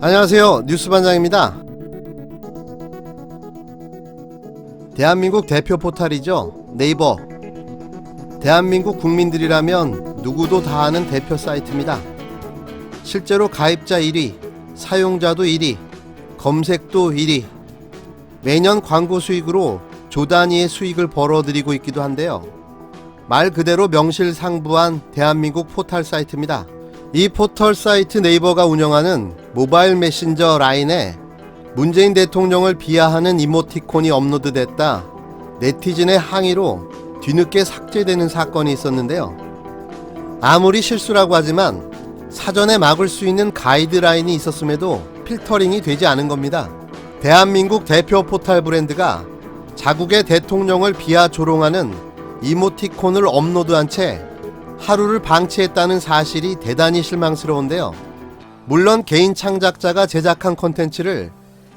안녕하세요, 뉴스반장입니다. 대한민국 대표 포탈이죠, 네이버. 대한민국 국민들이라면 누구도 다 아는 대표 사이트입니다. 실제로 가입자 1위, 사용자도 1위, 검색도 1위. 매년 광고 수익으로 조 단위의 수익을 벌어들이고 있기도 한데요. 말 그대로 명실상부한 대한민국 포털 사이트입니다. 이 포털 사이트 네이버가 운영하는 모바일 메신저 라인에 문재인 대통령을 비하하는 이모티콘이 업로드됐다 네티즌의 항의로 뒤늦게 삭제되는 사건이 있었는데요. 아무리 실수라고 하지만 사전에 막을 수 있는 가이드라인이 있었음에도 필터링이 되지 않은 겁니다. 대한민국 대표 포털 브랜드가 자국의 대통령을 비하 조롱하는 이모티콘을 업로드한 채 하루를 방치했다는 사실이 대단히 실망스러운데요. 물론 개인 창작자가 제작한 콘텐츠를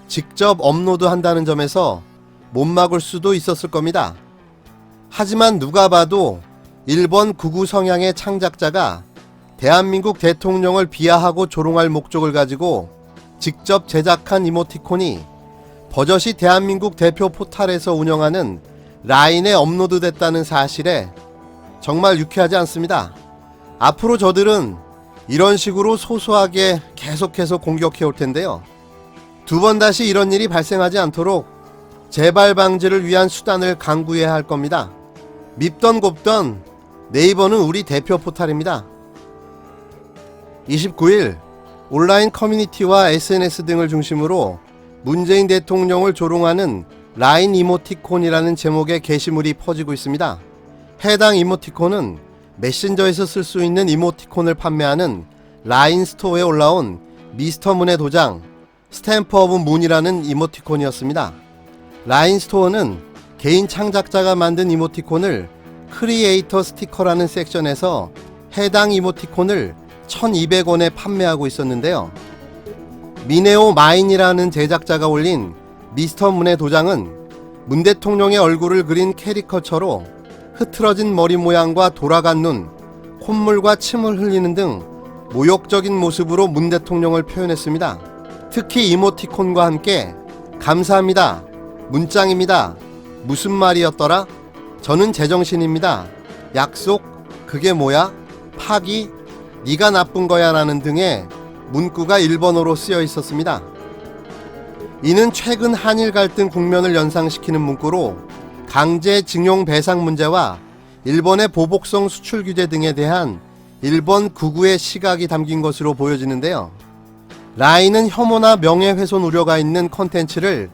직접 업로드한다는 점에서 못 막을 수도 있었을 겁니다. 하지만 누가 봐도 일본 극우 성향의 창작자가 대한민국 대통령을 비하하고 조롱할 목적을 가지고 직접 제작한 이모티콘이 버젓이 대한민국 대표 포털에서 운영하는 라인에 업로드됐다는 사실에 정말 유쾌하지 않습니다. 앞으로 저들은 이런 식으로 소소하게 계속해서 공격해 올 텐데요. 두 번 다시 이런 일이 발생하지 않도록 재발 방지를 위한 수단을 강구해야 할 겁니다. 밉던 곱던 네이버는 우리 대표 포털입니다. 29일 온라인 커뮤니티와 SNS 등을 중심으로 문재인 대통령을 조롱하는 라인 이모티콘이라는 제목의 게시물이 퍼지고 있습니다. 해당 이모티콘은 메신저에서 쓸 수 있는 이모티콘을 판매하는 라인 스토어에 올라온 미스터 문의 도장 스탬프 오브 문이라는 이모티콘이었습니다. 라인 스토어는 개인 창작자가 만든 이모티콘을 크리에이터 스티커라는 섹션에서 해당 이모티콘을 1,200원에 판매하고 있었는데요. 미네오 마인이라는 제작자가 올린 미스터 문의 도장은 문 대통령의 얼굴을 그린 캐리커처로 흐트러진 머리 모양과 돌아간 눈, 콧물과 침을 흘리는 등 모욕적인 모습으로 문 대통령을 표현했습니다. 특히 이모티콘과 함께 감사합니다, 문짱입니다, 무슨 말이었더라, 저는 제정신입니다, 약속, 그게 뭐야, 파기, 네가 나쁜 거야 라는 등의 문구가 일본어로 쓰여 있었습니다. 이는 최근 한일 갈등 국면을 연상시키는 문구로 강제징용 배상 문제와 일본의 보복성 수출 규제 등에 대한 일본 극우의 시각이 담긴 것으로 보여지는데요. 라인은 혐오나 명예훼손 우려가 있는 콘텐츠를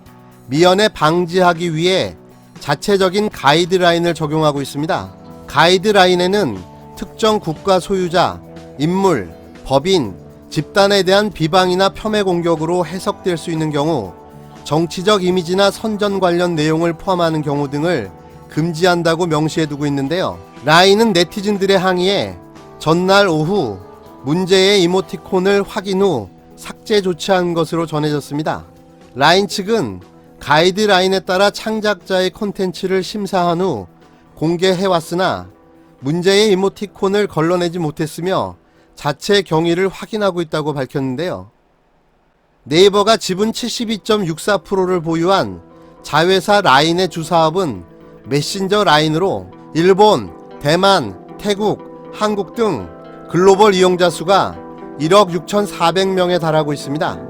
미연에 방지하기 위해 자체적인 가이드라인을 적용하고 있습니다. 가이드라인에는 특정 국가 소유자, 인물, 법인, 집단에 대한 비방이나 폄훼 공격으로 해석될 수 있는 경우, 정치적 이미지나 선전 관련 내용을 포함하는 경우 등을 금지한다고 명시해두고 있는데요. 라인은 네티즌들의 항의에 전날 오후 문제의 이모티콘을 확인 후 삭제 조치한 것으로 전해졌습니다. 라인 측은 가이드라인에 따라 창작자의 콘텐츠를 심사한 후 공개해왔으나 문제의 이모티콘을 걸러내지 못했으며 자체 경위를 확인하고 있다고 밝혔는데요. 네이버가 지분 72.64%를 보유한 자회사 라인의 주사업은 메신저 라인으로 일본, 대만, 태국, 한국 등 글로벌 이용자 수가 1억 6,400명에 달하고 있습니다.